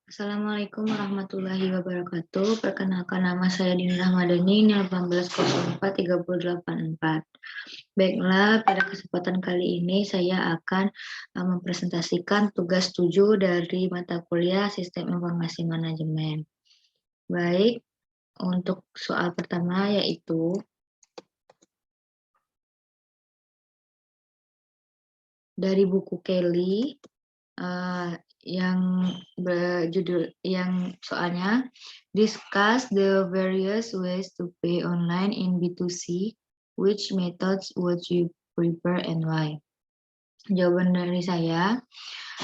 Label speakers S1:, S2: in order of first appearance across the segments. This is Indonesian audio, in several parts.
S1: Assalamualaikum warahmatullahi wabarakatuh. Perkenalkan nama saya Dini Rahmadani, NIM 18043084. Baiklah, pada kesempatan kali ini saya akan mempresentasikan tugas 7 dari mata kuliah Sistem Informasi Manajemen. Baik, untuk soal pertama yaitu dari buku Kelly yang berjudul yang soalnya discuss the various ways to pay online in B2C, which methods would you prefer and why? Jawaban dari saya,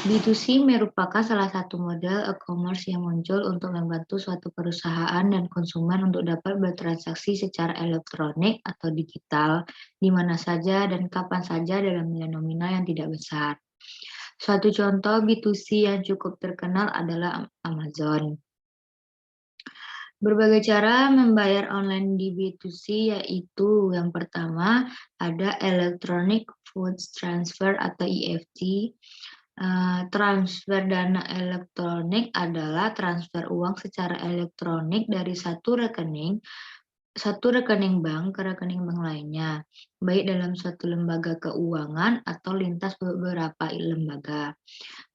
S1: B2C merupakan salah satu model e-commerce yang muncul untuk membantu suatu perusahaan dan konsumen untuk dapat bertransaksi secara elektronik atau digital di mana saja dan kapan saja dalam nilai nominal yang tidak besar. Suatu contoh B2C yang cukup terkenal adalah Amazon. Berbagai cara membayar online di B2C yaitu yang pertama ada Electronic Funds Transfer atau EFT. Transfer dana elektronik adalah transfer uang secara elektronik dari satu rekening bank ke rekening bank lainnya, baik dalam suatu lembaga keuangan atau lintas beberapa lembaga,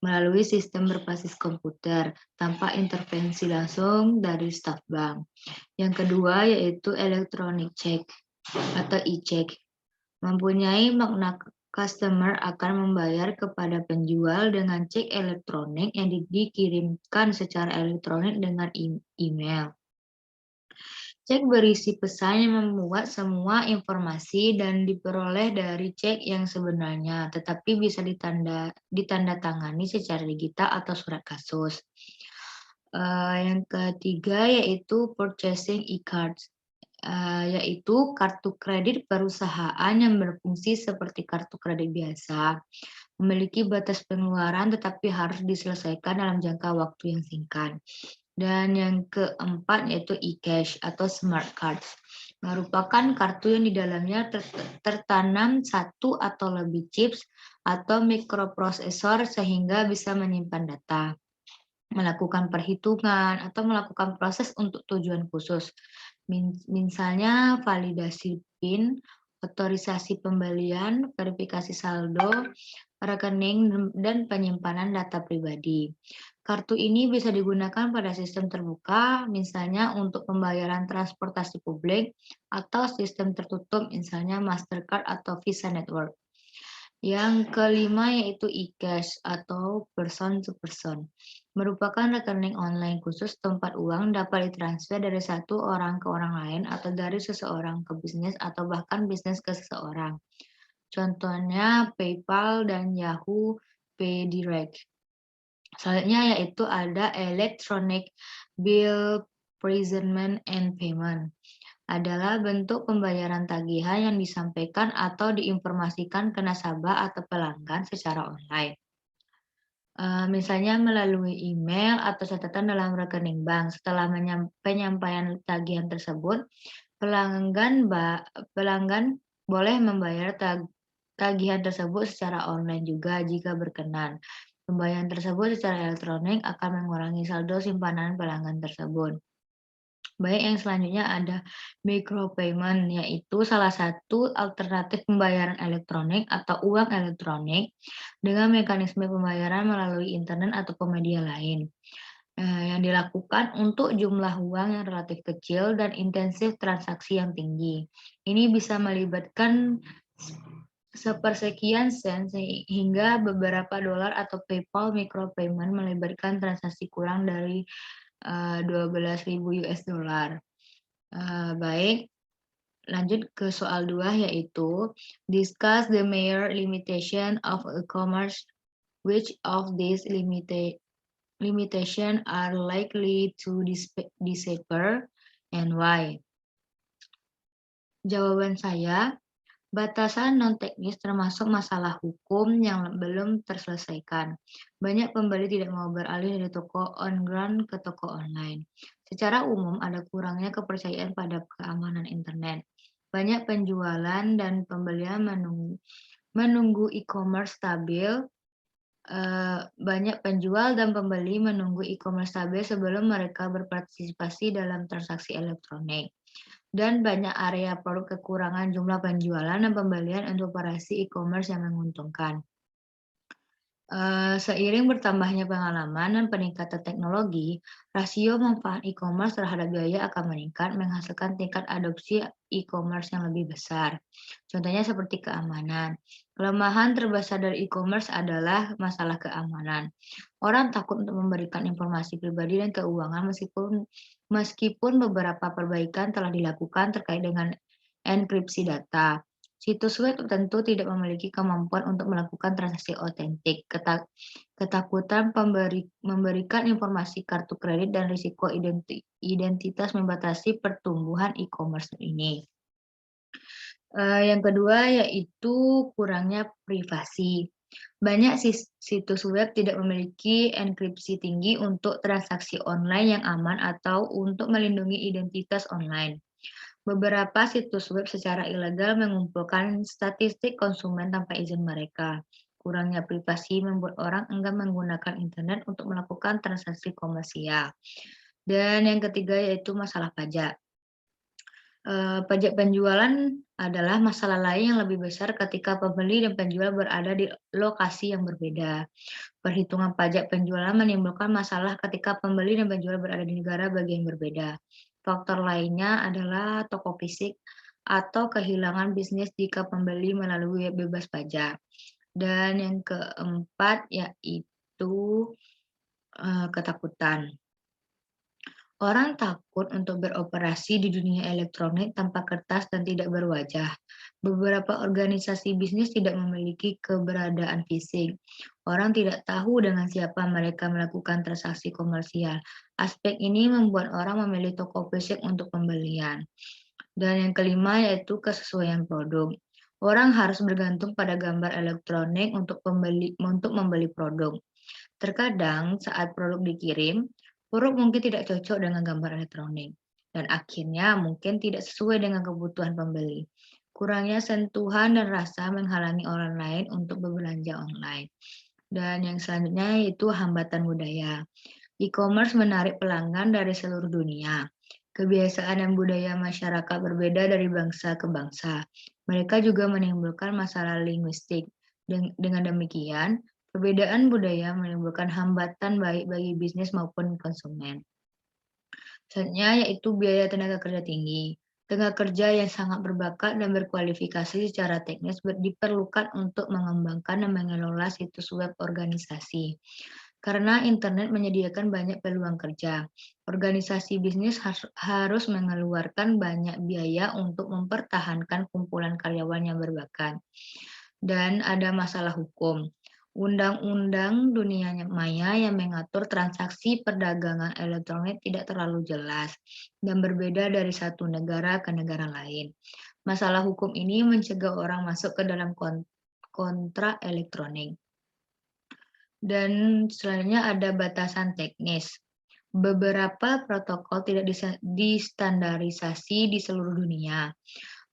S1: melalui sistem berbasis komputer, tanpa intervensi langsung dari staf bank. Yang kedua yaitu electronic check atau e-check. Mempunyai makna customer akan membayar kepada penjual dengan cek elektronik yang dikirimkan secara elektronik dengan email. Cek berisi pesan yang memuat semua informasi dan diperoleh dari cek yang sebenarnya, tetapi bisa ditandatangani secara digital atau surat kasus. Yang ketiga yaitu purchasing e-cards, yaitu kartu kredit perusahaan yang berfungsi seperti kartu kredit biasa, memiliki batas pengeluaran tetapi harus diselesaikan dalam jangka waktu yang singkat. Dan yang keempat yaitu e-cash atau smart cards, merupakan kartu yang di dalamnya tertanam satu atau lebih chips atau mikroprosesor sehingga bisa menyimpan data, melakukan perhitungan, atau melakukan proses untuk tujuan khusus. Misalnya validasi PIN, otorisasi pembelian, verifikasi saldo, rekening, dan penyimpanan data pribadi. Kartu ini bisa digunakan pada sistem terbuka, misalnya untuk pembayaran transportasi publik, atau sistem tertutup, misalnya Mastercard atau Visa Network. Yang kelima yaitu e-cash atau person to person, merupakan rekening online khusus tempat uang dapat ditransfer dari satu orang ke orang lain atau dari seseorang ke bisnis atau bahkan bisnis ke seseorang. Contohnya PayPal dan Yahoo Pay Direct. Selanjutnya yaitu ada Electronic Bill Presentment and Payment. Adalah bentuk pembayaran tagihan yang disampaikan atau diinformasikan ke nasabah atau pelanggan secara online. Misalnya melalui email atau catatan dalam rekening bank. Setelah penyampaian tagihan tersebut, pelanggan boleh membayar tagihan tersebut secara online juga jika berkenan. Pembayaran tersebut secara elektronik akan mengurangi saldo simpanan pelanggan tersebut. Baik, yang selanjutnya ada micropayment, yaitu salah satu alternatif pembayaran elektronik atau uang elektronik dengan mekanisme pembayaran melalui internet atau media lain. Yang dilakukan untuk jumlah uang yang relatif kecil dan intensif transaksi yang tinggi. Ini bisa melibatkan sepersekian sen hingga beberapa dolar atau PayPal micropayment melibatkan transaksi kurang dari 12.000 US dollar. Baik, lanjut ke soal 2 yaitu discuss the major limitation of e-commerce. Which of these limitation are likely to disappear and why? Jawaban saya, batasan non-teknis termasuk masalah hukum yang belum terselesaikan. Banyak pembeli tidak mau beralih dari toko on-ground ke toko online. Secara umum ada kurangnya kepercayaan pada keamanan internet. Banyak penjualan dan pembelian menunggu e-commerce stabil Banyak penjual dan pembeli menunggu e-commerce stabil sebelum mereka berpartisipasi dalam transaksi elektronik. Dan banyak area produk kekurangan jumlah penjualan dan pembelian untuk operasi e-commerce yang menguntungkan. Seiring bertambahnya pengalaman dan peningkatan teknologi, rasio manfaat e-commerce terhadap biaya akan meningkat, menghasilkan tingkat adopsi e-commerce yang lebih besar. Contohnya seperti keamanan. Kelemahan terbesar dari e-commerce adalah masalah keamanan. Orang takut untuk memberikan informasi pribadi dan keuangan meskipun beberapa perbaikan telah dilakukan terkait dengan enkripsi data. Situs web tentu tidak memiliki kemampuan untuk melakukan transaksi otentik. Ketakutan memberikan informasi kartu kredit dan risiko identitas membatasi pertumbuhan e-commerce ini. Yang kedua yaitu kurangnya privasi. Banyak situs web tidak memiliki enkripsi tinggi untuk transaksi online yang aman atau untuk melindungi identitas online. Beberapa situs web secara ilegal mengumpulkan statistik konsumen tanpa izin mereka. Kurangnya privasi membuat orang enggan menggunakan internet untuk melakukan transaksi komersial. Dan yang ketiga yaitu masalah pajak. Pajak penjualan adalah masalah lain yang lebih besar ketika pembeli dan penjual berada di lokasi yang berbeda. Perhitungan pajak penjualan menimbulkan masalah ketika pembeli dan penjual berada di negara bagian berbeda. Faktor lainnya adalah toko fisik atau kehilangan bisnis jika pembeli melalui web bebas pajak. Dan yang keempat yaitu ketakutan. Orang takut untuk beroperasi di dunia elektronik tanpa kertas dan tidak berwajah. Beberapa organisasi bisnis tidak memiliki keberadaan fisik. Orang tidak tahu dengan siapa mereka melakukan transaksi komersial. Aspek ini membuat orang memilih toko fisik untuk pembelian. Dan yang kelima yaitu kesesuaian produk. Orang harus bergantung pada gambar elektronik untuk membeli produk. Terkadang saat produk dikirim, produk mungkin tidak cocok dengan gambar elektronik, dan akhirnya mungkin tidak sesuai dengan kebutuhan pembeli. Kurangnya sentuhan dan rasa menghalangi orang lain untuk berbelanja online. Dan yang selanjutnya yaitu hambatan budaya. E-commerce menarik pelanggan dari seluruh dunia. Kebiasaan dan budaya masyarakat berbeda dari bangsa ke bangsa. Mereka juga menimbulkan masalah linguistik. Dengan demikian, perbedaan budaya menimbulkan hambatan baik bagi bisnis maupun konsumen. Selanjutnya yaitu biaya tenaga kerja tinggi. Tenaga kerja yang sangat berbakat dan berkualifikasi secara teknis diperlukan untuk mengembangkan dan mengelola situs web organisasi. Karena internet menyediakan banyak peluang kerja, organisasi bisnis harus mengeluarkan banyak biaya untuk mempertahankan kumpulan karyawan yang berbakat. Dan ada masalah hukum. Undang-undang dunia maya yang mengatur transaksi perdagangan elektronik tidak terlalu jelas dan berbeda dari satu negara ke negara lain. Masalah hukum ini mencegah orang masuk ke dalam kontrak elektronik. Dan selanjutnya ada batasan teknis. Beberapa protokol tidak distandarisasi di seluruh dunia.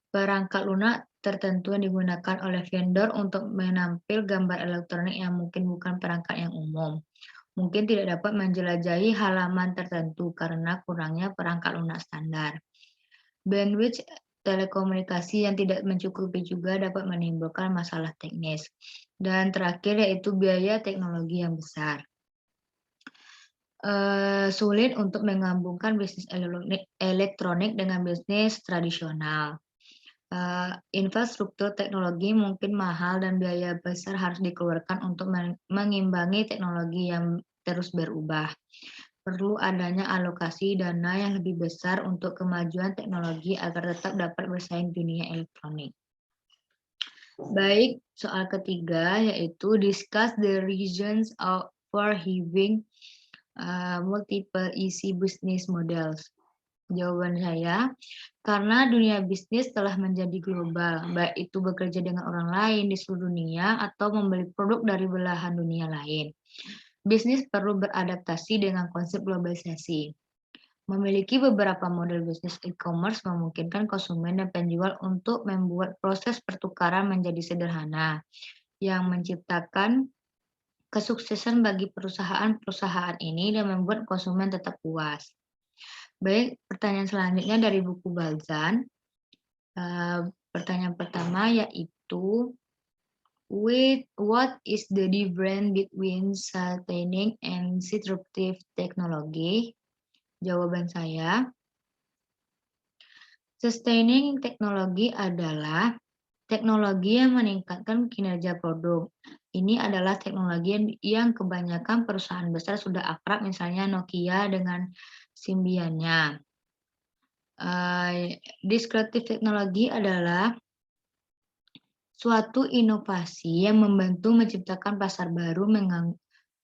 S1: Perangkat lunak tertentu yang digunakan oleh vendor untuk menampil gambar elektronik yang mungkin bukan perangkat yang umum. Mungkin tidak dapat menjelajahi halaman tertentu karena kurangnya perangkat lunak standar. Bandwidth telekomunikasi yang tidak mencukupi juga dapat menimbulkan masalah teknis. Dan terakhir yaitu biaya teknologi yang besar. Sulit untuk menggabungkan bisnis elektronik dengan bisnis tradisional. Infrastruktur teknologi mungkin mahal dan biaya besar harus dikeluarkan untuk mengimbangi teknologi yang terus berubah. Perlu adanya alokasi dana yang lebih besar untuk kemajuan teknologi agar tetap dapat bersaing di dunia elektronik. Baik, soal ketiga yaitu discuss the reasons for having multiple easy business models. Jawaban saya, karena dunia bisnis telah menjadi global, baik itu bekerja dengan orang lain di seluruh dunia atau membeli produk dari belahan dunia lain. Bisnis perlu beradaptasi dengan konsep globalisasi. Memiliki beberapa model bisnis e-commerce memungkinkan konsumen dan penjual untuk membuat proses pertukaran menjadi sederhana, yang menciptakan kesuksesan bagi perusahaan-perusahaan ini dan membuat konsumen tetap puas. Baik, pertanyaan selanjutnya dari buku Balzan. Pertanyaan pertama yaitu, what is the difference between sustaining and disruptive technology? Jawaban saya, sustaining technology adalah teknologi yang meningkatkan kinerja produk. Ini adalah teknologi yang kebanyakan perusahaan besar sudah akrab, misalnya Nokia dengan Symbian-nya. Disruptive technology adalah suatu inovasi yang membantu menciptakan pasar baru,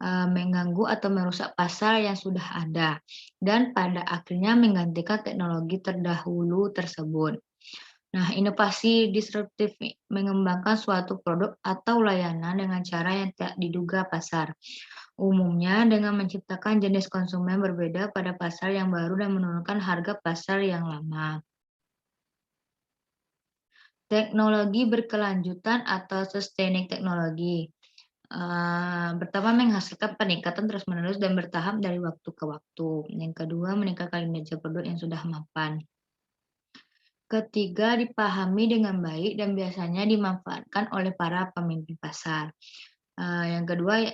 S1: mengganggu atau merusak pasar yang sudah ada, dan pada akhirnya menggantikan teknologi terdahulu tersebut. Nah, inovasi disruptif mengembangkan suatu produk atau layanan dengan cara yang tak diduga pasar. Umumnya dengan menciptakan jenis konsumen berbeda pada pasar yang baru dan menurunkan harga pasar yang lama. Teknologi berkelanjutan atau sustaining teknologi. Pertama, menghasilkan peningkatan terus-menerus dan bertahap dari waktu ke waktu. Yang kedua, meningkatkan kinerja produk yang sudah mapan. Ketiga, dipahami dengan baik dan biasanya dimanfaatkan oleh para pemimpin pasar. Yang kedua,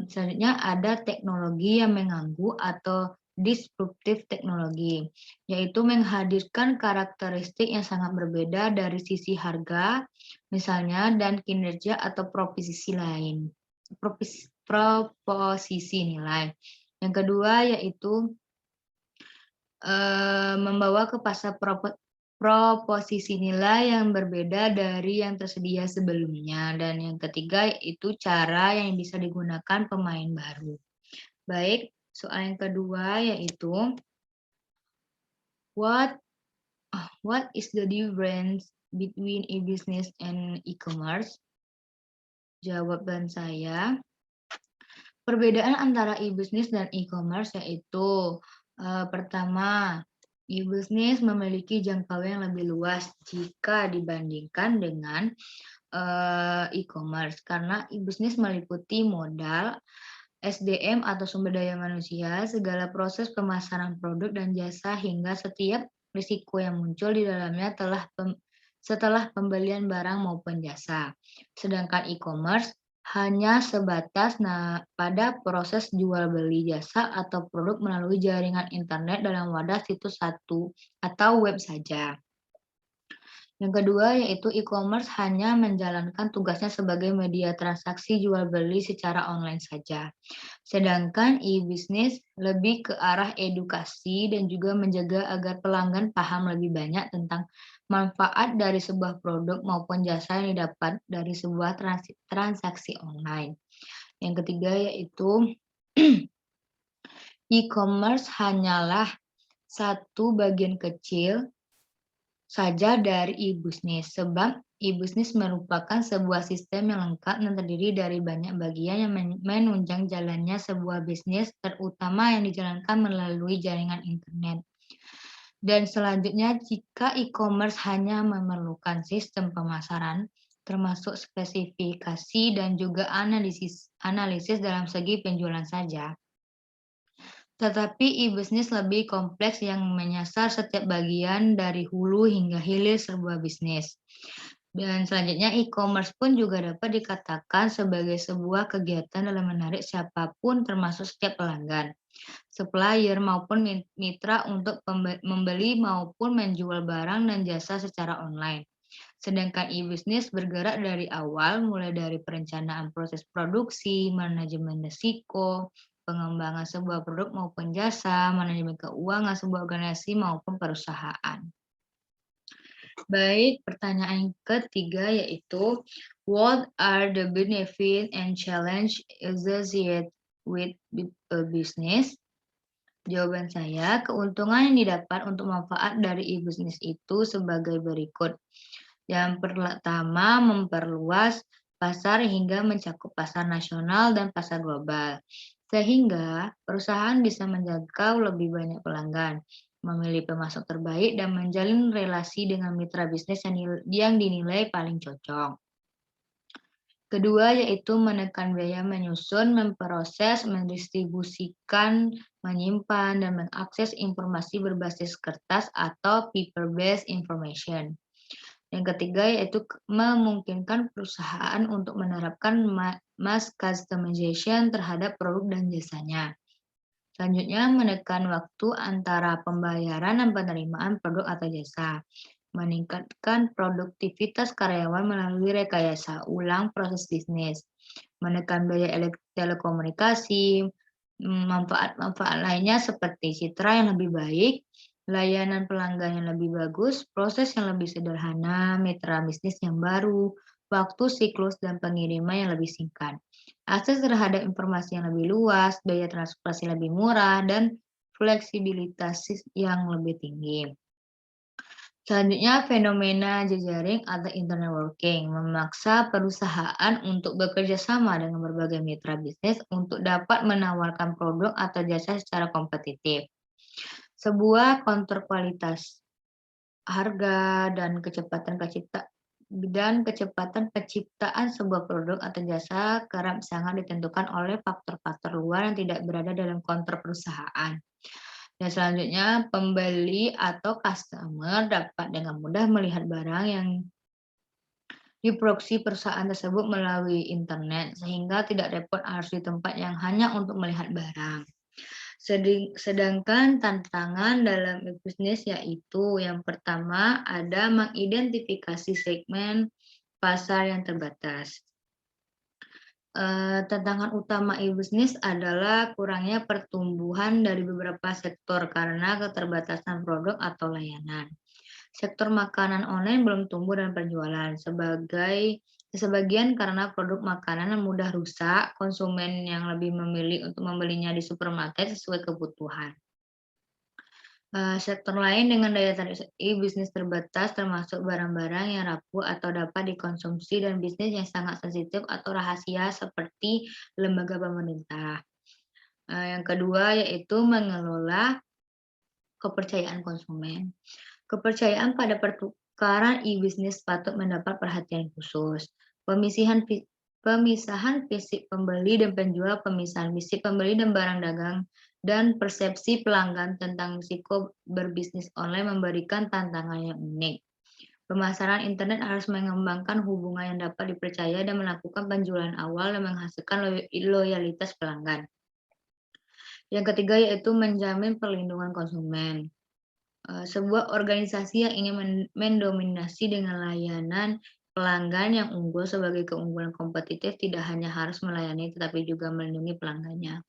S1: selanjutnya ada teknologi yang mengganggu atau disruptive teknologi, yaitu menghadirkan karakteristik yang sangat berbeda dari sisi harga, misalnya, dan kinerja atau proposisi lain. Proposisi nilai. Yang kedua yaitu membawa ke pasar proposisi nilai yang berbeda dari yang tersedia sebelumnya. Dan yang ketiga yaitu cara yang bisa digunakan pemain baru. Baik, soal yang kedua yaitu what is the difference between e-business and e-commerce? Jawaban saya, perbedaan antara e-business dan e-commerce yaitu pertama, e-business memiliki jangkauan yang lebih luas jika dibandingkan dengan e-commerce, karena e-business meliputi modal, SDM atau sumber daya manusia, segala proses pemasaran produk dan jasa hingga setiap risiko yang muncul di dalamnya setelah pembelian barang maupun jasa. Sedangkan e-commerce hanya sebatas pada proses jual beli jasa atau produk melalui jaringan internet dalam wadah situs satu atau web saja. Yang kedua yaitu e-commerce hanya menjalankan tugasnya sebagai media transaksi jual beli secara online saja. Sedangkan e-business lebih ke arah edukasi dan juga menjaga agar pelanggan paham lebih banyak tentang manfaat dari sebuah produk maupun jasa yang didapat dari sebuah transaksi online. Yang ketiga yaitu e-commerce hanyalah satu bagian kecil saja dari e-business, sebab e-business merupakan sebuah sistem yang lengkap dan terdiri dari banyak bagian yang menunjang jalannya sebuah bisnis, terutama yang dijalankan melalui jaringan internet. Dan selanjutnya, jika e-commerce hanya memerlukan sistem pemasaran, termasuk spesifikasi dan juga analisis dalam segi penjualan saja. Tetapi e-business lebih kompleks yang menyasar setiap bagian dari hulu hingga hilir sebuah bisnis. Dan selanjutnya e-commerce pun juga dapat dikatakan sebagai sebuah kegiatan dalam menarik siapapun termasuk setiap pelanggan, supplier maupun mitra untuk membeli maupun menjual barang dan jasa secara online. Sedangkan e-business bergerak dari awal, mulai dari perencanaan proses produksi, manajemen risiko, pengembangan sebuah produk maupun jasa, manajemen keuangan sebuah organisasi maupun perusahaan. Baik, pertanyaan yang ketiga yaitu, what are the benefit and challenge associated with a business? Jawaban saya, keuntungan yang didapat untuk manfaat dari e-business itu sebagai berikut. Yang pertama, memperluas pasar hingga mencakup pasar nasional dan pasar global. Sehingga perusahaan bisa menjangkau lebih banyak pelanggan, memilih pemasok terbaik, dan menjalin relasi dengan mitra bisnis yang dinilai paling cocok. Kedua yaitu menekan biaya menyusun, memproses, mendistribusikan, menyimpan, dan mengakses informasi berbasis kertas atau paper-based information. Yang ketiga yaitu memungkinkan perusahaan untuk menerapkan mass customization terhadap produk dan jasanya. Selanjutnya, menekan waktu antara pembayaran dan penerimaan produk atau jasa. Meningkatkan produktivitas karyawan melalui rekayasa ulang proses bisnis. Menekan biaya telekomunikasi, manfaat-manfaat lainnya seperti citra yang lebih baik, layanan pelanggan yang lebih bagus, proses yang lebih sederhana, mitra bisnis yang baru, waktu siklus dan pengiriman yang lebih singkat. Akses terhadap informasi yang lebih luas, biaya transportasi lebih murah, dan fleksibilitas yang lebih tinggi. Selanjutnya, fenomena jejaring atau internet working memaksa perusahaan untuk bekerja sama dengan berbagai mitra bisnis untuk dapat menawarkan produk atau jasa secara kompetitif. Sebuah kontrol kualitas, harga, dan kecepatan penciptaan sebuah produk atau jasa kerap sangat ditentukan oleh faktor-faktor luar yang tidak berada dalam kontrol perusahaan. Dan selanjutnya, pembeli atau customer dapat dengan mudah melihat barang yang diproduksi perusahaan tersebut melalui internet, sehingga tidak repot harus di tempat yang hanya untuk melihat barang. Sedangkan tantangan dalam bisnis yaitu yang pertama ada mengidentifikasi segmen pasar yang terbatas. Tantangan utama e-bisnis adalah kurangnya pertumbuhan dari beberapa sektor karena keterbatasan produk atau layanan. Sektor makanan online belum tumbuh dan penjualan sebagian karena produk makanan yang mudah rusak, konsumen yang lebih memilih untuk membelinya di supermarket sesuai kebutuhan. Sektor lain dengan daya tarik e-bisnis terbatas termasuk barang-barang yang rapuh atau dapat dikonsumsi dan bisnis yang sangat sensitif atau rahasia seperti lembaga pemerintah. Yang kedua yaitu mengelola kepercayaan konsumen. Kepercayaan pada pertukaran e-bisnis patut mendapat perhatian khusus. Pemisahan fisik pembeli dan penjual, pemisahan fisik pembeli dan barang dagang, dan persepsi pelanggan tentang risiko berbisnis online memberikan tantangan yang unik. Pemasaran internet harus mengembangkan hubungan yang dapat dipercaya dan melakukan penjualan awal dan menghasilkan loyalitas pelanggan. Yang ketiga yaitu menjamin perlindungan konsumen. Sebuah organisasi yang ingin mendominasi dengan layanan pelanggan yang unggul sebagai keunggulan kompetitif tidak hanya harus melayani tetapi juga melindungi pelanggannya.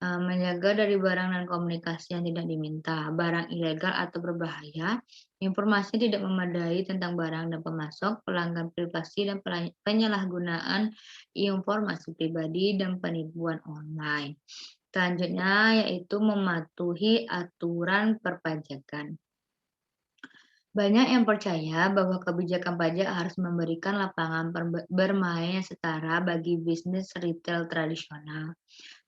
S1: Menjaga dari barang dan komunikasi yang tidak diminta, barang ilegal atau berbahaya, informasi tidak memadai tentang barang dan pemasok, pelanggan privasi dan penyalahgunaan informasi pribadi dan penipuan online. Selanjutnya yaitu mematuhi aturan perpajakan. Banyak yang percaya bahwa kebijakan pajak harus memberikan lapangan bermain yang setara bagi bisnis retail tradisional.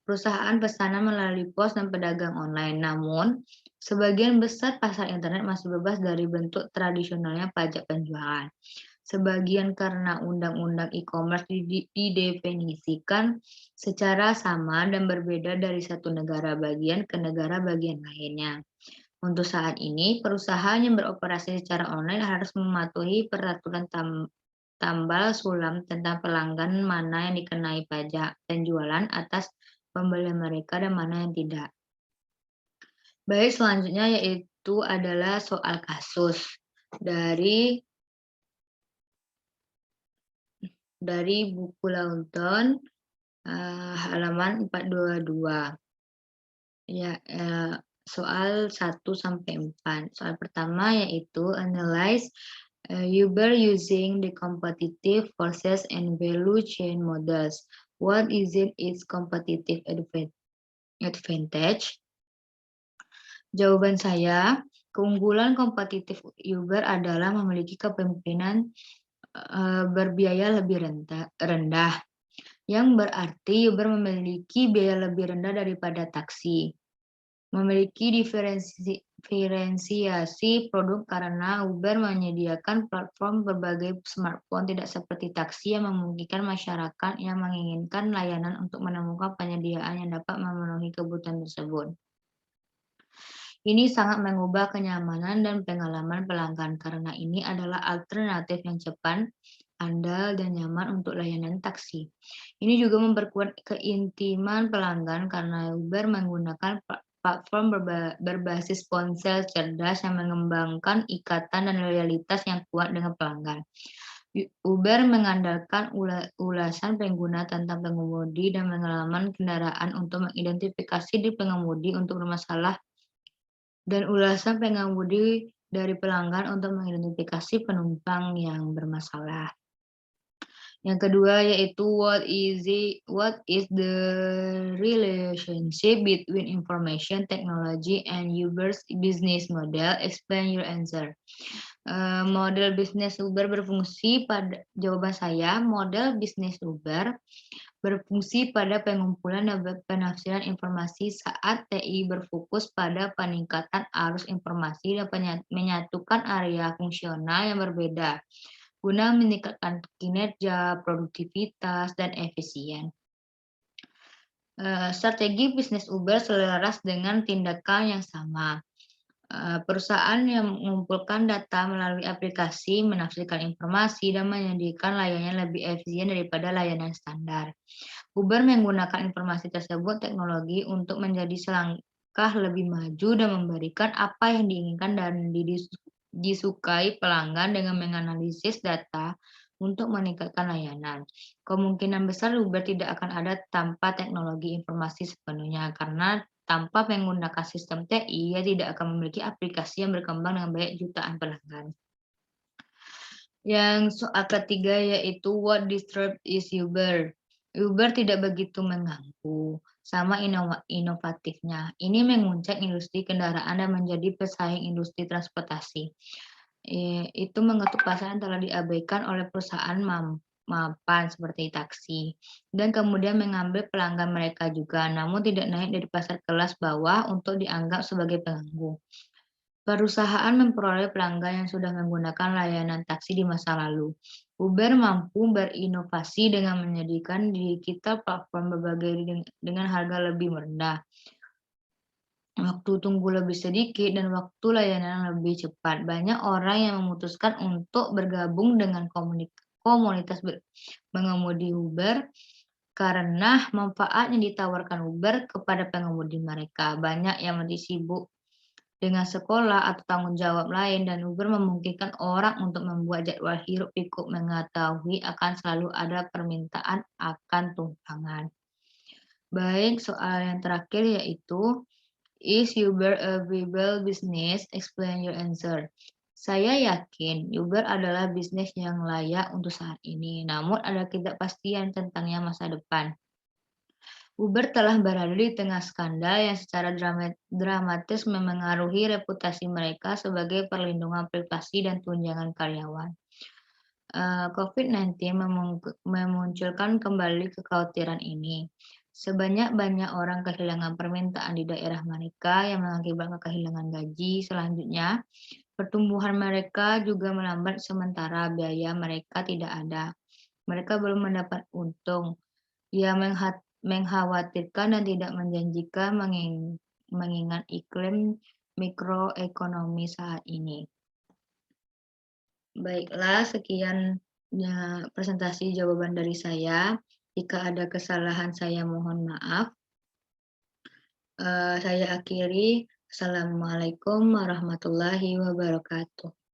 S1: Perusahaan pesanan melalui pos dan pedagang online. Namun, sebagian besar pasar internet masih bebas dari bentuk tradisionalnya pajak penjualan. Sebagian karena undang-undang e-commerce didefinisikan secara sama dan berbeda dari satu negara bagian ke negara bagian lainnya. Untuk saat ini, perusahaan yang beroperasi secara online harus mematuhi peraturan tambal sulam tentang pelanggan mana yang dikenai pajak penjualan atas pembelian mereka dan mana yang tidak. Baik, selanjutnya yaitu adalah soal kasus dari buku Lawton halaman 422. Ya, soal 1 sampai 4. Soal pertama yaitu analyze Uber using the competitive forces and value chain models. What is its competitive advantage? Jawaban saya, keunggulan kompetitif Uber adalah memiliki kepemimpinan berbiaya lebih rendah, yang berarti Uber memiliki biaya lebih rendah daripada taksi. memiliki diferensiasi produk karena Uber menyediakan platform berbagai smartphone tidak seperti taksi yang memungkinkan masyarakat yang menginginkan layanan untuk menemukan penyediaan yang dapat memenuhi kebutuhan tersebut. Ini sangat mengubah kenyamanan dan pengalaman pelanggan karena ini adalah alternatif yang cepat, andal, dan nyaman untuk layanan taksi. Ini juga memperkuat keintiman pelanggan karena Uber menggunakan platform berbasis ponsel cerdas yang mengembangkan ikatan dan loyalitas yang kuat dengan pelanggan. Uber mengandalkan ulasan pengguna tentang pengemudi dan pengalaman kendaraan untuk mengidentifikasi di pengemudi untuk bermasalah dan ulasan pengemudi dari pelanggan untuk mengidentifikasi penumpang yang bermasalah. Yang kedua yaitu what is the relationship between information technology and Uber's business model? Explain your answer. Model bisnis Uber berfungsi pada jawaban saya, model bisnis Uber berfungsi pada pengumpulan dan penafsiran informasi saat TI berfokus pada peningkatan arus informasi dan menyatukan area fungsional yang berbeda guna meningkatkan kinerja, produktivitas, dan efisien. Strategi bisnis Uber selaras dengan tindakan yang sama. Perusahaan yang mengumpulkan data melalui aplikasi, menafsirkan informasi, dan menyediakan layanan lebih efisien daripada layanan standar. Uber menggunakan informasi tersebut teknologi untuk menjadi selangkah lebih maju dan memberikan apa yang diinginkan dan disukai pelanggan dengan menganalisis data untuk meningkatkan layanan. Kemungkinan besar Uber tidak akan ada tanpa teknologi informasi sepenuhnya karena tanpa menggunakan sistem TI, ia tidak akan memiliki aplikasi yang berkembang dengan banyak jutaan pelanggan. Yang soal ketiga yaitu what disrupt is Uber. Uber tidak begitu mengganggu, sama inovatifnya. Ini menguncang industri kendaraan dan menjadi pesaing industri transportasi. Itu mengetuk pasar yang telah diabaikan oleh perusahaan mapan seperti taksi, dan kemudian mengambil pelanggan mereka juga, namun tidak naik dari pasar kelas bawah untuk dianggap sebagai pengganggu. Perusahaan memperoleh pelanggan yang sudah menggunakan layanan taksi di masa lalu. Uber mampu berinovasi dengan menjadikan digital platform berbagai dengan harga lebih rendah, waktu tunggu lebih sedikit, dan waktu layanan lebih cepat. Banyak orang yang memutuskan untuk bergabung dengan komunitas pengemudi Uber karena manfaat yang ditawarkan Uber kepada pengemudi mereka. Banyak yang masih sibuk dengan sekolah atau tanggung jawab lain, dan Uber memungkinkan orang untuk membuat jadwal hiruk-pikuk mengetahui akan selalu ada permintaan akan tumpangan. Baik, soal yang terakhir yaitu, is Uber a viable business? Explain your answer. Saya yakin Uber adalah bisnis yang layak untuk saat ini, namun ada ketidakpastian tentangnya masa depan. Uber telah berada di tengah skandal yang secara dramatis memengaruhi reputasi mereka sebagai perlindungan privasi dan tunjangan karyawan. COVID-19 memunculkan kembali kekhawatiran ini. Sebanyak-banyak orang kehilangan permintaan di daerah mereka yang mengakibatkan kehilangan gaji. Selanjutnya, pertumbuhan mereka juga melambat sementara biaya mereka tidak ada. Mereka belum mendapat untung. Ia mengkhawatirkan dan tidak menjanjikan mengingat iklim mikroekonomi saat ini. Baiklah, sekian presentasi jawaban dari saya. Jika ada kesalahan saya mohon maaf. Saya akhiri. Assalamualaikum warahmatullahi wabarakatuh.